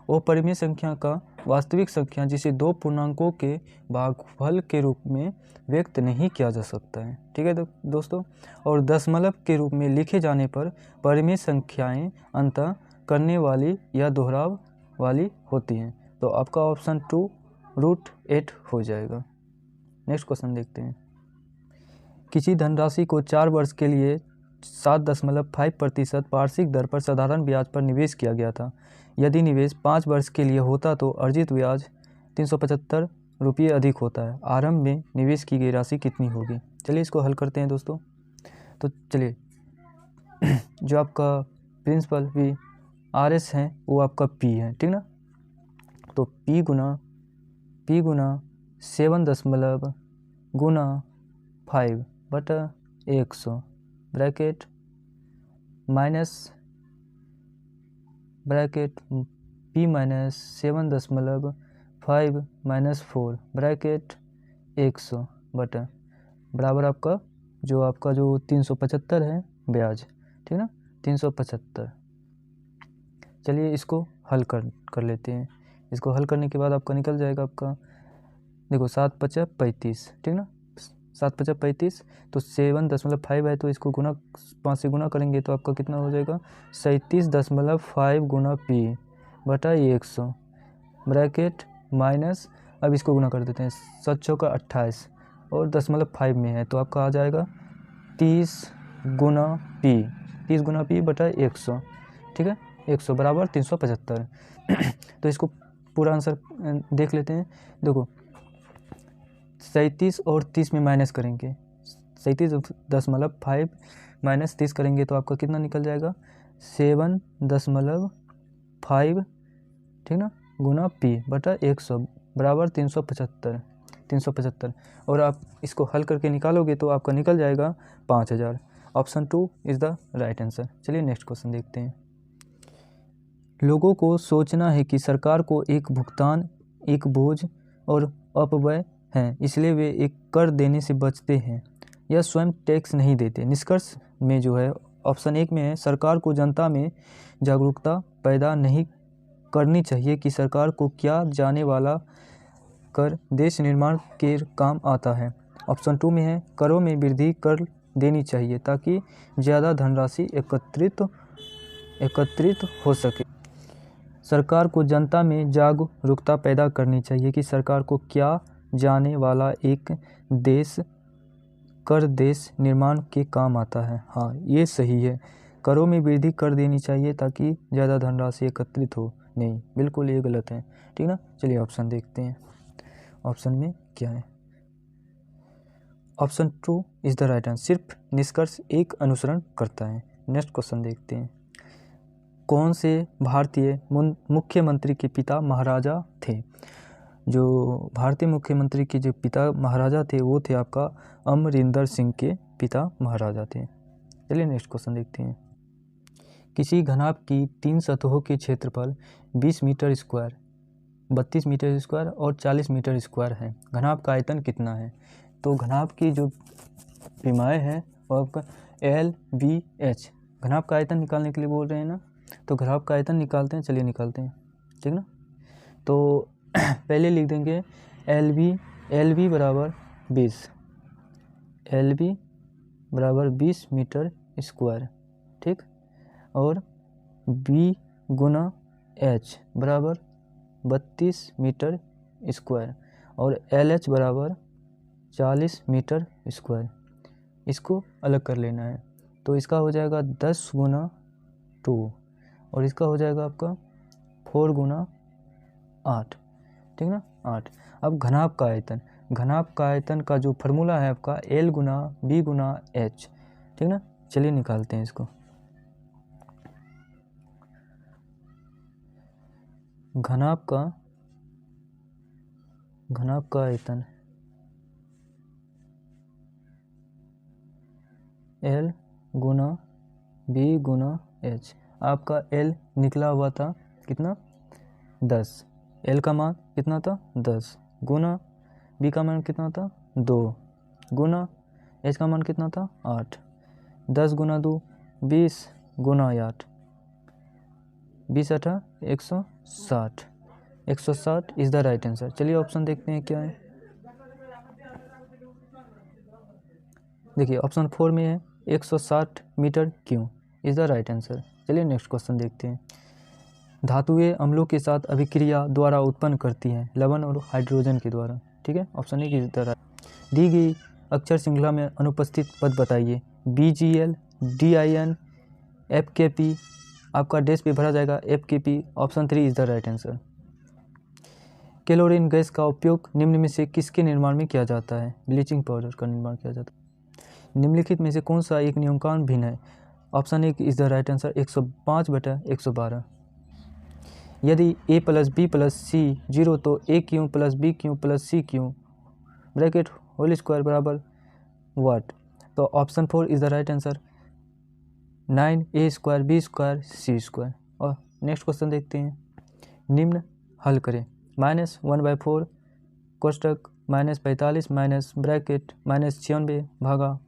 वो परिमेय संख्या का वास्तविक संख्या जिसे 2 पूर्णांकों के भागफल के रूप में व्यक्त नहीं किया जा सकता है। ठीक है दोस्तों, और दशमलव के रूप में लिखे जाने पर परिमेय संख्याएं अंतर करने वाली या दोहराव वाली होती हैं। तो आपका ऑप्शन 2 √8 हो जाएगा। नेक्स्ट क्वेश्चन देखते हैं। किसी धनराशि को 4 वर्ष के लिए 7.5% वार्षिक दर पर साधारण ब्याज पर निवेश किया गया था। यदि निवेश 5 वर्ष के लिए होता तो अर्जित ब्याज 375 रुपये अधिक होता है। आरंभ में निवेश की गई राशि कितनी होगी? चलिए इसको हल करते हैं दोस्तों। तो चलिए जो आपका प्रिंसिपल भी RS है वो आपका P है। ठीक ना, तो P गुना 7 गुना 5 बटा 100 bracket minus bracket P minus 7.5 minus 4 bracket 100 बटा बराबर आपका जो 375 है ब्याज। ठीक ना, 375। चलिए इसको हल कर लेते हैं। इसको हल करने के बाद आपका निकल जाएगा आपका, देखो 7×5 = 35। ठीक ना, 7×5 = 35, तो 7.5 है तो इसको 5 से गुना करेंगे तो आपका कितना हो जाएगा? 37.5 गुना P बटा 100 ब्रैकेट माइनस, अब इसको गुना कर देते हैं, 7×6 = 28 और 0.5 में है तो आपका आ जाएगा 30 गुना P बटा 100। ठीक है, 100 बराबर 375। तो इसको पूरा आंसर देख लेते हैं। देखो 37 और 30 में माइनस करेंगे, 37.5 माइनस 30 करेंगे तो आपका कितना निकल जाएगा? 7.5। ठीक ना, गुना P बटा 100 बराबर 375। 375 और आप इसको हल करके निकालोगे तो आपका निकल जाएगा 5000। Option 2 is the right answer. चलिए नेक्स्ट क्वेश्चन देखते हैं। लोगों को सोचना है कि सरकार को एक भुगतान, एक बोझ और अपव्यय है, इसलिए वे एक कर देने से बचते हैं या स्वयं टैक्स नहीं देते। निष्कर्ष में जो है ऑप्शन 1 में है, सरकार को जनता में जागरूकता पैदा नहीं करनी चाहिए कि सरकार को क्या जाने वाला कर देश निर्माण के काम आता है। ऑप्शन 2 में है, करों में वृद्धि कर देनी चाहिए ताकि ज़्यादा धनराशि एकत्रित हो सके। सरकार को जनता में जागरूकता पैदा करनी चाहिए कि सरकार को क्या जाने वाला एक देश कर देश निर्माण के काम आता है। हाँ, ये सही है, करों में वृद्धि कर देनी चाहिए ताकि ज़्यादा धनराशि एकत्रित हो। नहीं, बिल्कुल ये गलत है, ठीक ना। चलिए ऑप्शन देखते हैं, ऑप्शन में क्या है। Option 2 is the right answer. सिर्फ निष्कर्ष एक अनुसरण करता है। नेक्स्ट क्वेश्चन देखते हैं। कौन से भारतीय मुख्यमंत्री के पिता महाराजा थे? जो भारतीय मुख्यमंत्री के जो पिता महाराजा थे वो थे आपका अमरिंदर सिंह के पिता महाराजा थे। चलिए नेक्स्ट क्वेश्चन देखते हैं। किसी घनाभ की 3 सतहों के क्षेत्रफल 20 मीटर स्क्वायर, 32 मीटर स्क्वायर और 40 मीटर स्क्वायर है। घनाभ का आयतन कितना है? तो घनाभ की जो विमाएँ हैं वो आपका LVH, घनाभ का आयतन निकालने के लिए बोल रहे हैं ना, तो घनाभ का आयतन निकालते हैं। चलिए निकालते हैं, ठीक ना। तो पहले लिख देंगे LV बराबर 20, LV बराबर 20 मीटर स्क्वायर, ठीक, और B गुना H बराबर 32 मीटर स्क्वायर और LH बराबर 40 मीटर स्क्वायर। इसको अलग कर लेना है, तो इसका हो जाएगा 10 गुना 2 और इसका हो जाएगा आपका 4 गुना 8, ठीक ना, 8। अब घनाभ का आयतन का जो फार्मूला है आपका L गुना B गुना H, ठीक ना। चलिए निकालते हैं इसको। घनाभ का आयतन L गुना B गुना H, आपका L निकला हुआ था कितना, 10, L का मान कितना था 10, गुना B का मान कितना था 2, गुना H का मान कितना था 8, 10 गुना 2 20 गुना 8, 20 8 160, 160 इज़ द राइट आंसर। चलिए ऑप्शन देखते हैं क्या है। देखिए ऑप्शन 4 में है 160 meter cube is the right answer. चलिए नेक्स्ट क्वेश्चन देखते हैं। धातुएं अम्लों के साथ अभिक्रिया द्वारा उत्पन्न करती हैं, लवण और हाइड्रोजन के द्वारा, ठीक है। Option 1 is the right. दी गई अक्षर श्रृंखला में अनुपस्थित पद बताइए। BGL, DIN, FKP, आपका डैश पे भरा जाएगा FKP। Option 3 is the right answer. Chlorine gas का उपयोग निम्न में से किसके निर्माण में किया जाता है? ब्लीचिंग पाउडर का निर्माण किया जाता है। निम्नलिखित में से कौन सा एक नियमकान भिन्न है? Option 1 is the right answer, 105/112। यदि A + B + C 0 तो AQ + BQ + CQ bracket whole square बराबर व्हाट? तो option 4 is the right answer, 9A² B² C²। और नेक्स्ट क्वेश्चन देखते हैं। निम्न हल करें। -1/4 कोष्टक -45 माइनस ब्रैकेट -96 भागा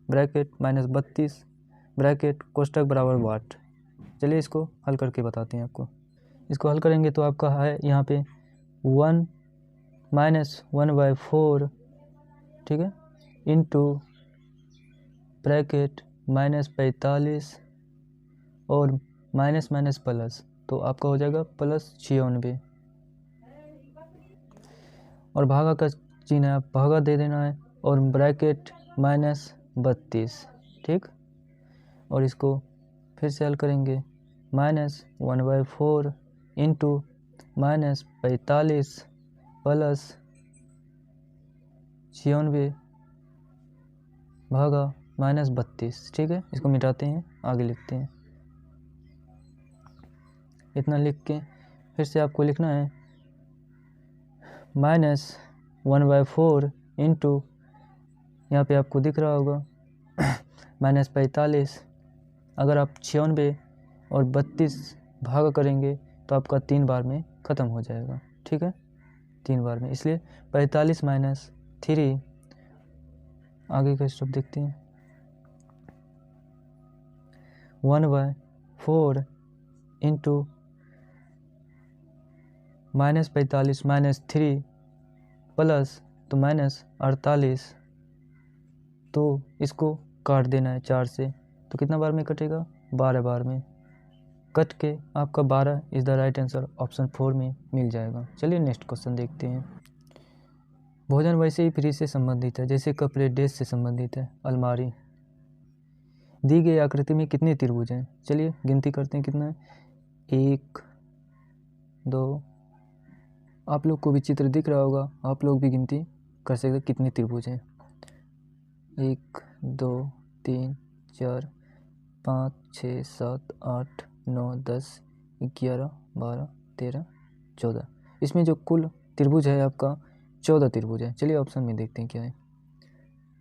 ब्रैकेट -32 ब्रैकेट कोष्टक बराबर वाट। चलिए इसको हल करके बताते हैं आपको। इसको हल करेंगे तो आपका है यहाँ पे 1 -1/4, ठीक है, इंटू ब्रैकेट -45 और माइनस प्लस, तो आपका हो जाएगा +96 और भागा का चिन्ह है, आप भागा दे देना है और ब्रैकेट -32, ठीक। और इसको फिर से हल करेंगे, -1/4 इंटू -45 प्लस 96 भागा -32, ठीक है। इसको मिटाते हैं, आगे लिखते हैं। इतना लिख के फिर से आपको लिखना है 1/4 इंटू, यहाँ पे आपको दिख रहा होगा -45। अगर आप 96 और 32 भाग करेंगे तो आपका 3 बार में ख़त्म हो जाएगा, ठीक है, 3 बार में, इसलिए 45 - 3। आगे का स्टेप देखते हैं। 1/4 इंटू -45 - 3 प्लस तो -48, तो इसको काट देना है 4 से, तो कितना बार में कटेगा, 12 बार में कट के आपका 12 is the right answer, option 4 में मिल जाएगा। चलिए नेक्स्ट क्वेश्चन देखते हैं। भोजन वैसे ही फ्रिज से संबंधित है जैसे कपड़े डेस्क से संबंधित है अलमारी। दी गई आकृति में कितने त्रिभुज हैं, चलिए गिनती करते हैं कितना है। 1 2, आप लोग को भी चित्र दिख रहा होगा, आप लोग भी गिनती कर सकते हैं कितने त्रिभुज हैं। 1 2 3 4 5 6 7 8 9 10 11 12 13 14, इसमें जो कुल त्रिभुज है आपका 14 त्रिभुज है। चलिए ऑप्शन में देखते हैं क्या है।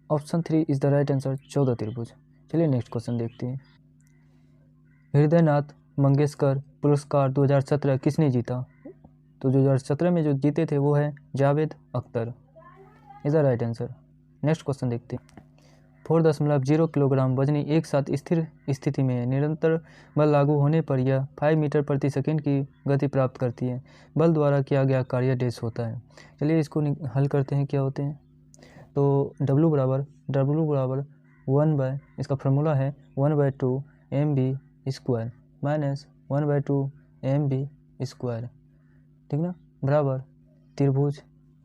Option 3 is the right answer, 14 त्रिभुज। चलिए नेक्स्ट क्वेश्चन देखते हैं। हृदयनाथ मंगेशकर पुरस्कार 2017 किसने जीता, तो 2017 में जो जीते थे वो है Javed Akhtar, is the right answer. Next question देखते हैं। 4.0 किलोग्राम वजनी एक साथ स्थिर स्थिति में निरंतर बल लागू होने पर यह 5 मीटर प्रति सेकंड की गति प्राप्त करती है। बल द्वारा किया गया कार्य डैश होता है। चलिए इसको हल करते हैं, क्या होते हैं। तो W बराबर 1/, इसका फार्मूला है 1/2 mv² माइनस 1/2 mv², ठीक ना, बराबर त्रिभुज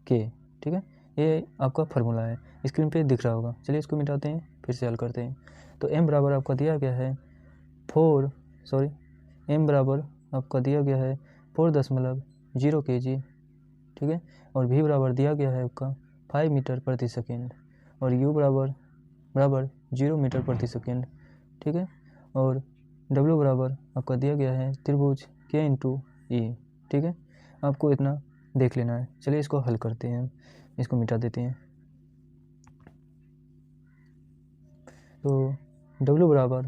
के, ठीक है, ये आपका फार्मूला है, स्क्रीन पे दिख रहा होगा। चलिए इसको मिटाते हैं, फिर से हल करते हैं। तो m बराबर आपका दिया गया है 4.0 kg, ठीक है, और v बराबर दिया गया है आपका 5 मीटर प्रति सेकेंड, और u बराबर 0 मीटर प्रति सेकेंड, ठीक है, और w बराबर आपका दिया गया है त्रिभुज k × e, ठीक है, आपको इतना देख लेना है। चलिए इसको हल करते हैं, इसको मिटा देते हैं। तो W बराबर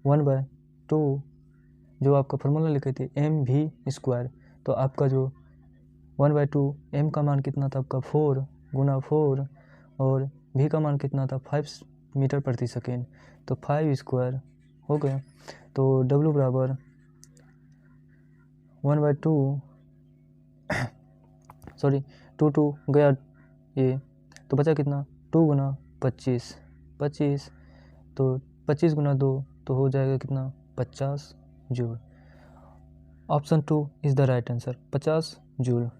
1/2, जो आपका फार्मूला लिखे थे mv², तो आपका जो 1/2 m का मान कितना था आपका 4 × 4, और v का मान कितना था 5 मीटर प्रति सेकेंड, तो 5² हो गया। तो W बराबर 1/2 2 गया ये, तो बचा कितना 2 × 25, तो 25 × 2 तो हो जाएगा कितना 50 joule. Option 2 is the right answer, 50 joule.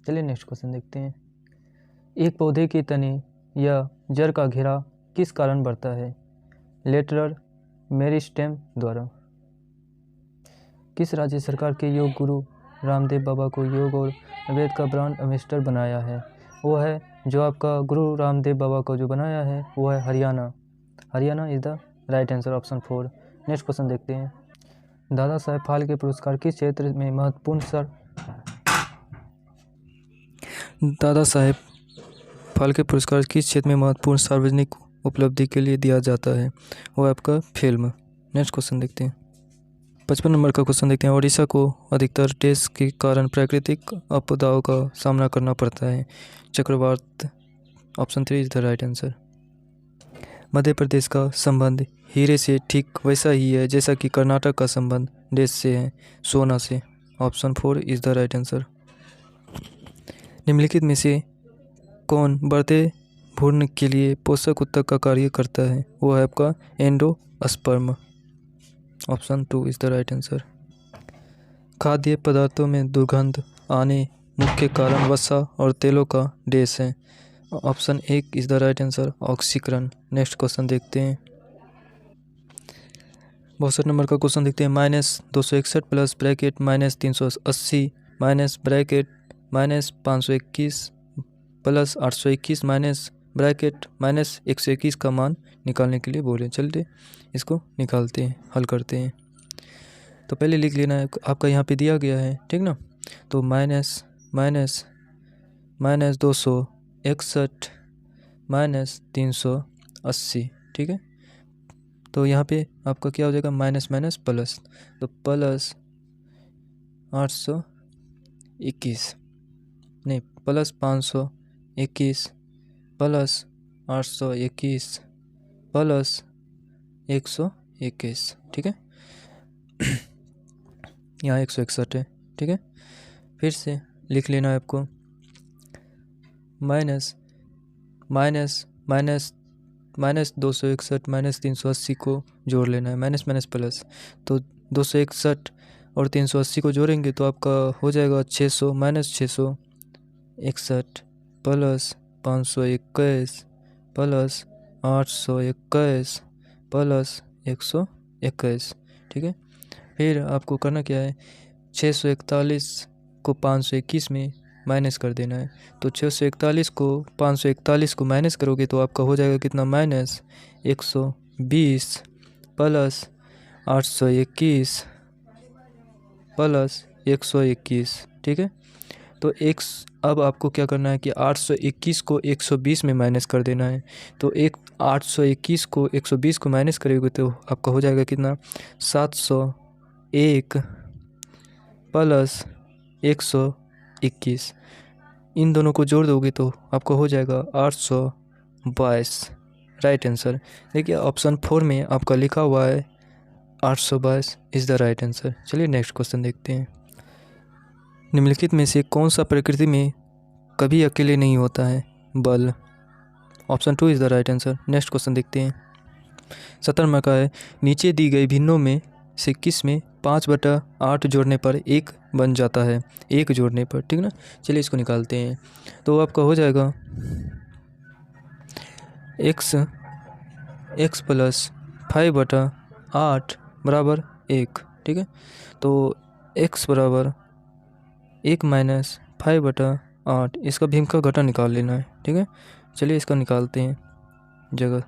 चलिए नेक्स्ट क्वेश्चन देखते हैं। एक पौधे की तने या जड़ का घेरा किस कारण बढ़ता है, लेटरल मेरिस्टेम द्वारा। किस राज्य सरकार के योग गुरु रामदेव बाबा को योग और वेद का ब्रांड एम्बेसडर बनाया है, वो है जो आपका गुरु रामदेव बाबा को जो बनाया है वो है Haryana is the right answer, option 4। Next question देखते हैं। दादा साहेब फाल्के पुरस्कार किस क्षेत्र में महत्वपूर्ण सार्वजनिक उपलब्धि के लिए दिया जाता है, वो है आपका फिल्म। नेक्स्ट क्वेश्चन देखते हैं। 55 नंबर का क्वेश्चन देखते हैं। ओडिशा को अधिकतर डैश के कारण प्राकृतिक आपदाओं का सामना करना पड़ता है, चक्रवात, option 3 is the right answer. Madhya Pradesh का संबंध हीरे से ठीक वैसा ही है जैसा कि कर्नाटक का संबंध डैश से है, सोना से, option 4 is the right answer. निम्नलिखित में से कौन बढ़ते भ्रूण के लिए पोषक ऊतक का कार्य करता है, वो है आपका endosperm, option 2 is the right answer. खाद्य पदार्थों में दुर्गंध आने मुख्य कारण वसा और तेलों का डैश है, option 1 is the right answer, ऑक्सीकरण। नेक्स्ट क्वेश्चन देखते हैं। 62 नंबर का क्वेश्चन देखते हैं। -261 plus bracket -380 minus bracket -521 plus 821 minus bracket -121 का मान निकालने के लिए बोले। चलिए इसको निकालते हैं, हल करते हैं। तो पहले लिख लेना है, आपका यहाँ पे दिया गया है, ठीक ना। तो माइनस -261 -380, ठीक है। तो यहाँ पे आपका क्या हो जाएगा, माइनस माइनस प्लस, तो प्लस 821 नहीं प्लस 521 प्लस 821 प्लस 121, ठीक है। यहाँ 161 है, ठीक है। फिर से लिख लेना है आपको, minus minus minus minus 261 minus 380 को जोड़ लेना है, माइनस माइनस प्लस, तो 261 और 380 को जोड़ेंगे तो आपका हो जाएगा 600 माइनस 661 प्लस 521 प्लस 821 प्लस 121, ठीक है। फिर आपको करना क्या है, 641 को 521 में माइनस कर देना है, तो 641 को 541 को माइनस करोगे तो आपका हो जाएगा कितना, माइनस 120 प्लस 821 प्लस 121, ठीक है। तो अब आपको क्या करना है कि 821 को 120 में माइनस कर देना है, तो 821 को 120 को माइनस करोगे तो आपका हो जाएगा कितना, 701 प्लस 121, इन दोनों को जोड़ दोगे तो आपको हो जाएगा 822, राइट आंसर। देखिए ऑप्शन 4 में आपका लिखा हुआ है 822 इज़ द राइट आंसर। चलिए नेक्स्ट क्वेश्चन देखते हैं। निम्नलिखित में से कौन सा प्रकृति में कभी अकेले नहीं होता है, बल। Option 2 is the right answer. Next question देखते हैं। 17 का है, नीचे दी गई भिन्नों में से किस में 5/8 जोड़ने पर 1 बन जाता है, 1 जोड़ने पर, ठीक ना। चलिए इसको निकालते हैं, तो आपका हो जाएगा x प्लस 5/8 बराबर 1, ठीक है। तो x बराबर 1 माइनस 5/8, इसका भीम का घटा निकाल लेना है, ठीक है। चलिए इसका निकालते हैं जगह,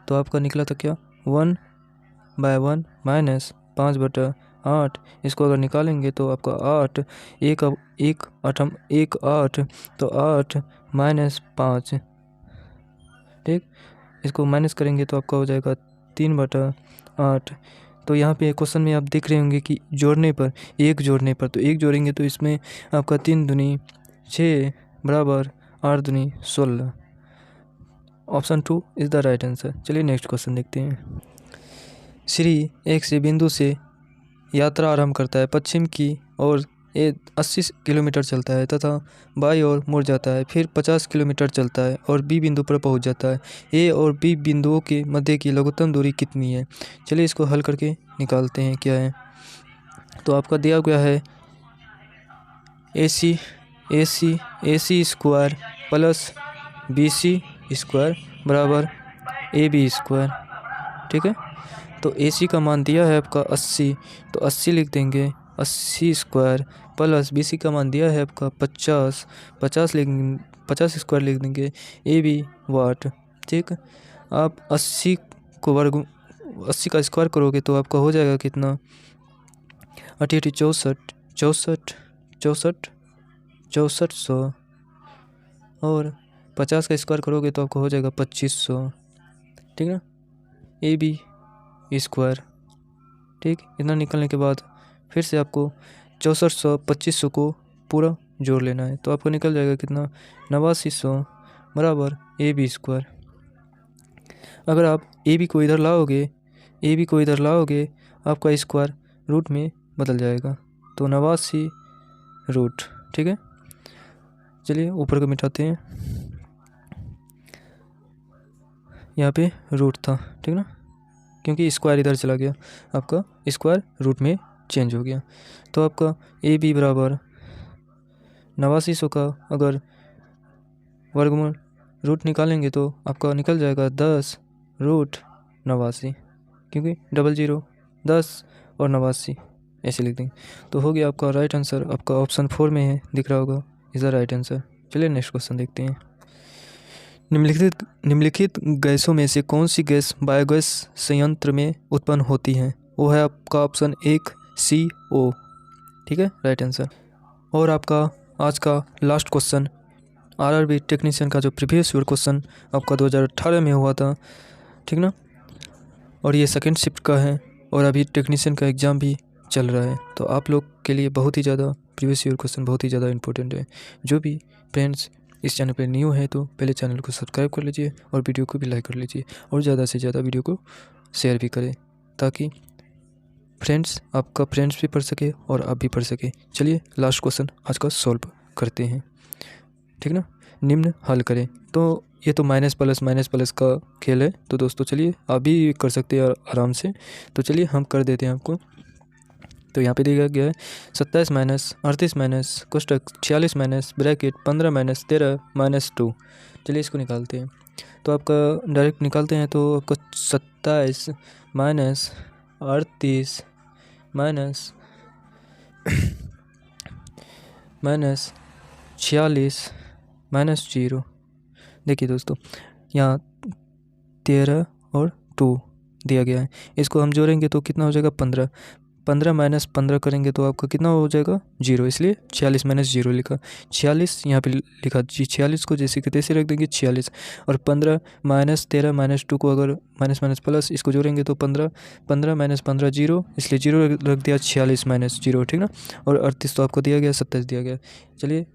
तो आपका निकला था क्या, 1/1 माइनस 5/8, इसको अगर निकालेंगे तो आपका 8 1 8 तो 8 माइनस 5, ठीक। इसको माइनस करेंगे तो आपका हो जाएगा 3/8। तो यहाँ पे क्वेश्चन में आप देख रहे होंगे कि जोड़ने पर, 1 जोड़ने पर, तो 1 जोड़ेंगे तो इसमें आपका 3 दूनी 6 बराबर 8 दूनी 16। Option 2 is the right answer. चलिए नेक्स्ट क्वेश्चन देखते हैं। श्री एक से बिंदु से यात्रा आरंभ करता है, पश्चिम की ओर 80 किलोमीटर चलता है तथा बाईं ओर मुड़ जाता है, फिर 50 किलोमीटर चलता है और बी बिंदु पर पहुंच जाता है। ए और बी बिंदुओं के मध्य की लघुत्तम दूरी कितनी है। चलिए इसको हल करके निकालते हैं क्या है। तो आपका दिया गया है AC square plus BC square बराबर AB स्क्वायर, ठीक है। तो AC का मान दिया है आपका 80, तो 80 लिख देंगे 80 स्क्वायर प्लस BC का मान दिया है आपका 50 स्क्वायर लिख देंगे AB वाट, ठीक। आप 80 का स्क्वायर करोगे तो आपका हो जाएगा कितना, 88 6400 और 50 का स्क्वायर करोगे तो आपको हो जाएगा 2500, ठीक ना। AB स्क्वायर, ठीक। इतना निकलने के बाद फिर से आपको 6400 2500 को पूरा जोड़ लेना है, तो आपको निकल जाएगा कितना, 8900 बराबर AB स्क्वायर। अगर आप AB को इधर लाओगे आपका स्क्वायर रूट में बदल जाएगा, तो 89 रूट, ठीक है। चलिए ऊपर को मिटाते हैं, यहाँ पे रूट था, ठीक ना, क्योंकि स्क्वायर इधर चला गया, आपका स्क्वायर रूट में चेंज हो गया। तो आपका AB बराबर 8900 का अगर वर्गमूल रूट निकालेंगे तो आपका निकल जाएगा 10 रूट 89, क्योंकि 00 10 और 89 ऐसे लिख देंगे, तो हो गया आपका राइट आंसर। आपका ऑप्शन 4 में है, दिख रहा होगा, इज़ द राइट आंसर। चलिए नेक्स्ट क्वेश्चन देखते हैं। निम्नलिखित गैसों में से कौन सी गैस बायोगैस संयंत्र में उत्पन्न होती है। वो है आपका ऑप्शन 1 CO, ठीक है, राइट आंसर। और आपका आज का लास्ट क्वेश्चन आरआरबी टेक्नीशियन का जो प्रीवियस ईयर क्वेश्चन आपका 2018 में हुआ था, ठीक ना, और ये सेकंड शिफ्ट का है और अभी टेक्नीशियन का एग्ज़ाम भी चल रहा है। तो आप लोग के लिए बहुत ही ज़्यादा प्रीवियस ईयर क्वेश्चन बहुत ही ज़्यादा इंपॉर्टेंट है। जो भी फ्रेंड्स इस चैनल पे न्यू है तो पहले चैनल को सब्सक्राइब कर लीजिए और वीडियो को भी लाइक कर लीजिए और ज़्यादा से ज़्यादा वीडियो को शेयर भी करें ताकि फ्रेंड्स आपका फ्रेंड्स भी पढ़ सके और आप भी पढ़ सके। चलिए लास्ट क्वेश्चन आज का सॉल्व करते हैं, ठीक ना। निम्न हल करें। तो ये तो माइनस प्लस का खेल है, तो दोस्तों चलिए आप भी कर सकते हैं आराम से। तो चलिए हम कर देते हैं आपको। तो यहाँ पे दिया गया है 27 माइनस 38 माइनस कोष्टक 46 माइनस ब्रैकेट 15 माइनस 13 माइनस 2। चलिए इसको निकालते हैं। तो आपका डायरेक्ट निकालते हैं तो आपका 27 माइनस 38 माइनस 46 माइनस 0। देखिए दोस्तों यहाँ 13 और 2 दिया गया है, इसको हम जोड़ेंगे तो कितना हो जाएगा 15। 15 माइनस 15 करेंगे तो आपका कितना हो जाएगा 0, इसलिए 46 माइनस 0 लिखा। 46 यहाँ पे लिखा जी, 46 को जैसे कि तैसे रख देंगे 46, और 15 माइनस 13 माइनस 2 को अगर माइनस माइनस प्लस इसको जोड़ेंगे तो 15 15 माइनस 15 0, इसलिए 0 रख दिया 46 माइनस 0, ठीक ना। और 38 तो आपको दिया गया, 27 दिया गया। चलिए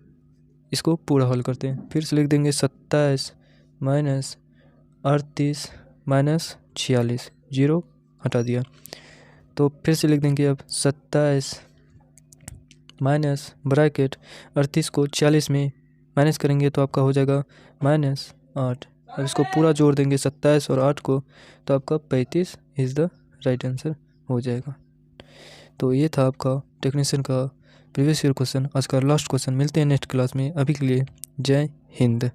इसको पूरा हल करते हैं। फिर से लिख देंगे 27 माइनस 38 माइनस 46, 0 हटा दिया। तो फिर से लिख देंगे अब 27 माइनस ब्रैकेट 38 को 46 में माइनस करेंगे तो आपका हो जाएगा -8। अब इसको पूरा जोड़ देंगे 27 और 8 को, तो आपका 35 इज़ द राइट आंसर हो जाएगा। तो ये था आपका टेक्नीशियन का प्रीवियस ईयर क्वेश्चन, आज का लास्ट क्वेश्चन। मिलते हैं नेक्स्ट क्लास में, अभी के लिए जय हिंद।